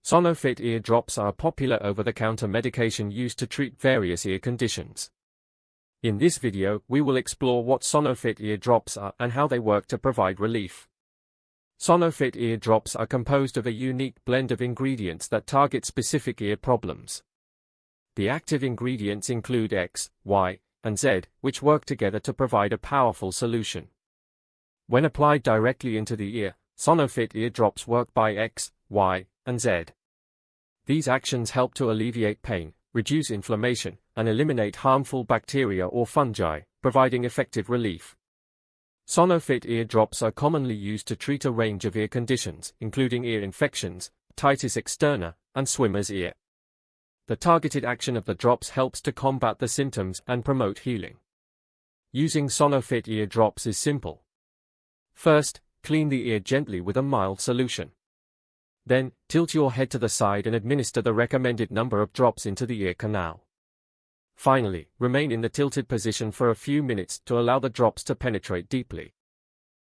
Sonofit ear drops are a popular over-the-counter medication used to treat various ear conditions. In this video, we will explore what Sonofit ear drops are and how they work to provide relief. Sonofit ear drops are composed of a unique blend of ingredients that target specific ear problems. The active ingredients include X, Y, and Z, which work together to provide a powerful solution. When applied directly into the ear, Sonofit ear drops work by X, Y, and Z. These actions help to alleviate pain, reduce inflammation, and eliminate harmful bacteria or fungi, providing effective relief. Sonofit ear drops are commonly used to treat a range of ear conditions, including ear infections, otitis externa, and swimmer's ear. The targeted action of the drops helps to combat the symptoms and promote healing. Using Sonofit ear drops is simple. First, clean the ear gently with a mild solution. Then, tilt your head to the side and administer the recommended number of drops into the ear canal. Finally, remain in the tilted position for a few minutes to allow the drops to penetrate deeply.